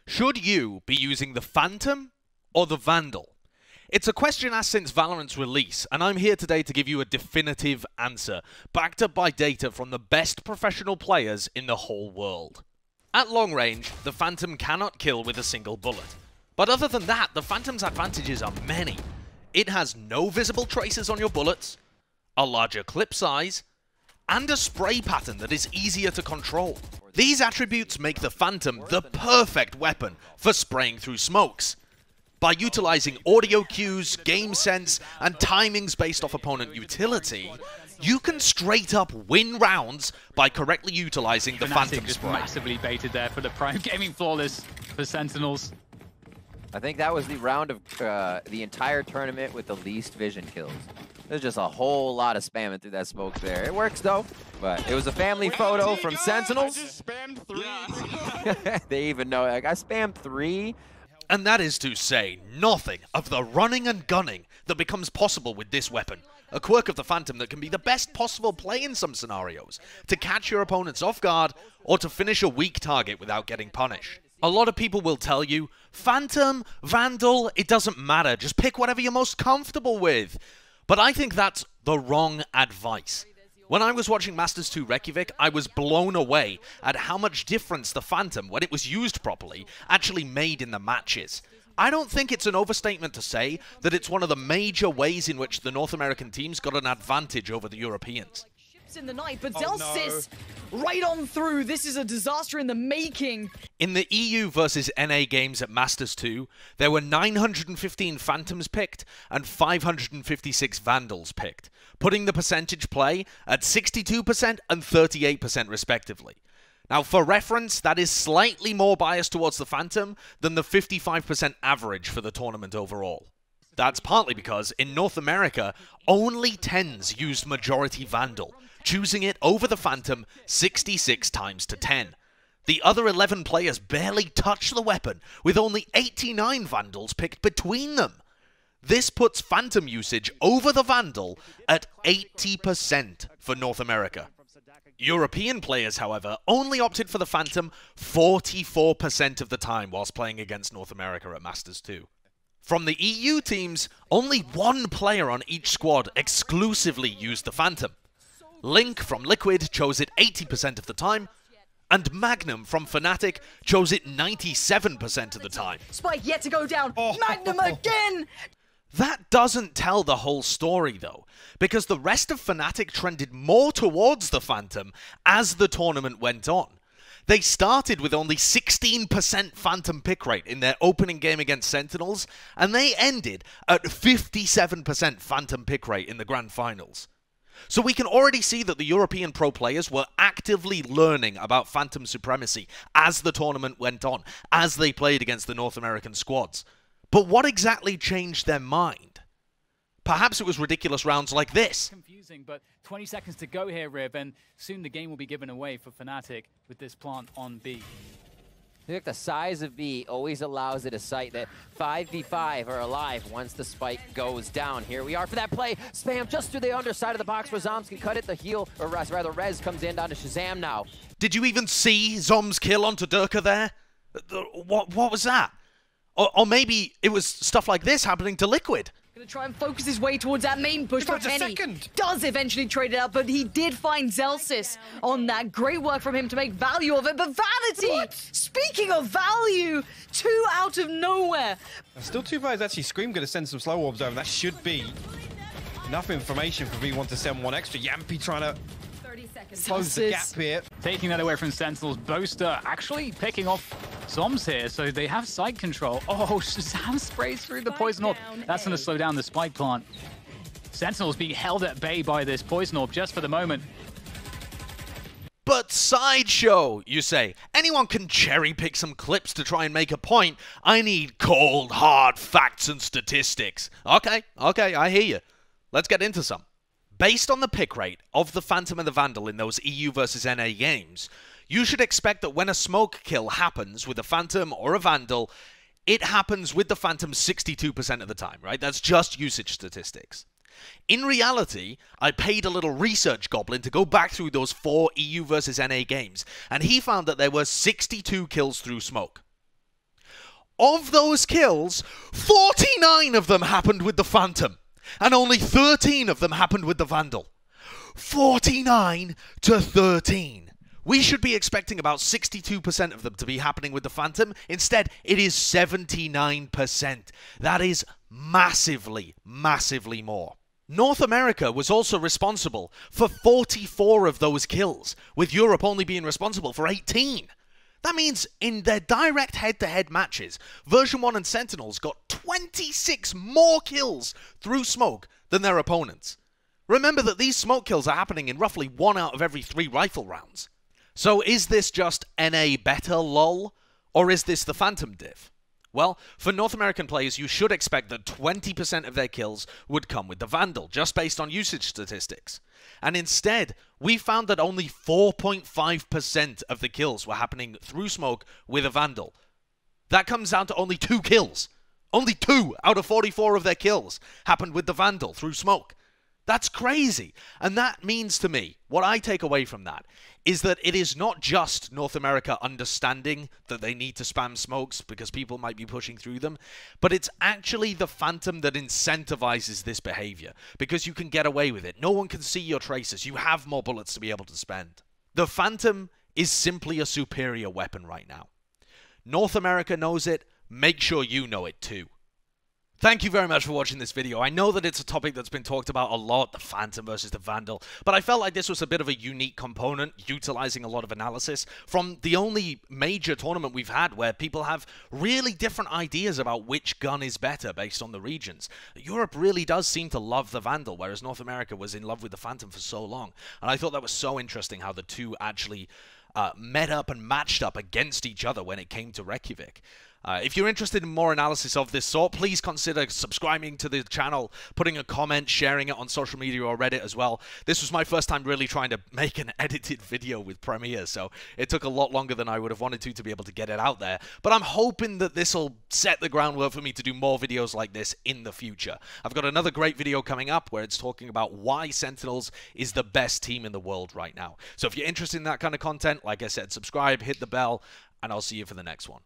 Should you be using the Phantom or the Vandal? It's a question asked since Valorant's release, and I'm here today to give you a definitive answer, backed up by data from the best professional players in the whole world. At long range, the Phantom cannot kill with a single bullet. But other than that, the Phantom's advantages are many. It has no visible traces on your bullets, a larger clip size, and a spray pattern that is easier to control. These attributes make the Phantom the perfect weapon for spraying through smokes. By utilizing audio cues, game sense, and timings based off opponent utility, you can straight up win rounds by correctly utilizing the Phantom spray. Massively baited there for the Prime Gaming Flawless for Sentinels. I think that was the round of the entire tournament with the least vision kills. There's just a whole lot of spamming through that smoke there. It works though, but it was a family photo from Sentinels. I just spammed 3. They even know, like, I spammed 3. And that is to say nothing of the running and gunning that becomes possible with this weapon. A quirk of the Phantom that can be the best possible play in some scenarios, to catch your opponents off guard or to finish a weak target without getting punished. A lot of people will tell you, Phantom, Vandal, it doesn't matter, just pick whatever you're most comfortable with. But I think that's the wrong advice. When I was watching Masters 2 Reykjavik, I was blown away at how much difference the Phantom, when it was used properly, actually made in the matches. I don't think it's an overstatement to say that it's one of the major ways in which the North American teams got an advantage over the Europeans. In the night, but Delsis right on through. This is a disaster in the making. In the EU versus NA games at Masters 2, there were 915 Phantoms picked and 556 Vandals picked, putting the percentage play at 62% and 38% respectively. Now, for reference, that is slightly more biased towards the Phantom than the 55% average for the tournament overall. That's partly because, in North America, only 10s used majority Vandal, choosing it over the Phantom 66 times to 10. The other 11 players barely touched the weapon, with only 89 Vandals picked between them. This puts Phantom usage over the Vandal at 80% for North America. European players, however, only opted for the Phantom 44% of the time whilst playing against North America at Masters 2. From the EU teams, only one player on each squad exclusively used the Phantom. Link from Liquid chose it 80% of the time, and Magnum from Fnatic chose it 97% of the time. Spike yet to go down. Magnum again! That doesn't tell the whole story though, because the rest of Fnatic trended more towards the Phantom as the tournament went on. They started with only 16% Phantom pick rate in their opening game against Sentinels, and they ended at 57% Phantom pick rate in the Grand Finals. So we can already see that the European pro players were actively learning about Phantom supremacy as the tournament went on, as they played against the North American squads. But what exactly changed their mind? Perhaps it was ridiculous rounds like this. Confusing, but 20 seconds to go here, Rib, and soon the game will be given away for Fnatic with this plant on B. I think the size of B always allows it a sight that 5v5 are alive once the spike goes down. Here we are for that play. Spam just to the underside of the box where Zoms can cut it. The heal, or rather Rez comes in down to Shazam now. Did you even see Zom's kill onto Durka there? What was that? Or maybe it was stuff like this happening to Liquid. Gonna try and focus his way towards that main push, but Penny does eventually trade it out, but he did find Zelsis on that. Great work from him to make value of it, but Vanity! Speaking of value, 2 out of nowhere. Still too bad actually Scream going to send some slow orbs over. That should be enough information for V1 to send one extra. Yampy trying to close the gap here. Taking that away from Sentinels. Boaster actually picking off Zoms here, so they have side control. Oh, Shazam sprays through the Poison Orb. That's going to slow down the Spike Plant. Sentinels being held at bay by this Poison Orb just for the moment. But Sideshow, you say. Anyone can cherry pick some clips to try and make a point. I need cold, hard facts and statistics. Okay, I hear you. Let's get into some. Based on the pick rate of the Phantom and the Vandal in those EU versus NA games, you should expect that when a smoke kill happens with a Phantom or a Vandal, it happens with the Phantom 62% of the time, right? That's just usage statistics. In reality, I paid a little research goblin to go back through those 4 EU versus NA games, and he found that there were 62 kills through smoke. of those kills, 49 of them happened with the Phantom, and only 13 of them happened with the Vandal. 49 to 13. We should be expecting about 62% of them to be happening with the Phantom. Instead, it is 79%. That is massively, massively more. North America was also responsible for 44 of those kills, with Europe only being responsible for 18. That means in their direct head-to-head matches, Version 1 and Sentinels got 26 more kills through smoke than their opponents. Remember that these smoke kills are happening in roughly 1 out of every 3 rifle rounds. So is this just NA better lol, or is this the Phantom diff? Well, for North American players, you should expect that 20% of their kills would come with the Vandal, just based on usage statistics. And instead, we found that only 4.5% of the kills were happening through smoke with a Vandal. That comes down to only 2 kills. Only 2 out of 44 of their kills happened with the Vandal through smoke. That's crazy. And that means to me, what I take away from that is that it is not just North America understanding that they need to spam smokes because people might be pushing through them, but it's actually the Phantom that incentivizes this behavior because you can get away with it. No one can see your traces. You have more bullets to be able to spend. The Phantom is simply a superior weapon right now. North America knows it. Make sure you know it too. Thank you very much for watching this video. I know that it's a topic that's been talked about a lot, the Phantom versus the Vandal, but I felt like this was a bit of a unique component, utilizing a lot of analysis from the only major tournament we've had where people have really different ideas about which gun is better based on the regions. Europe really does seem to love the Vandal, whereas North America was in love with the Phantom for so long. And I thought that was so interesting how the two actually met up and matched up against each other when it came to Reykjavik. If you're interested in more analysis of this sort, please consider subscribing to the channel, putting a comment, sharing it on social media or Reddit as well. This was my first time really trying to make an edited video with Premiere, so it took a lot longer than I would have wanted to be able to get it out there. But I'm hoping that this will set the groundwork for me to do more videos like this in the future. I've got another great video coming up where it's talking about why Sentinels is the best team in the world right now. So if you're interested in that kind of content, like I said, subscribe, hit the bell, and I'll see you for the next one.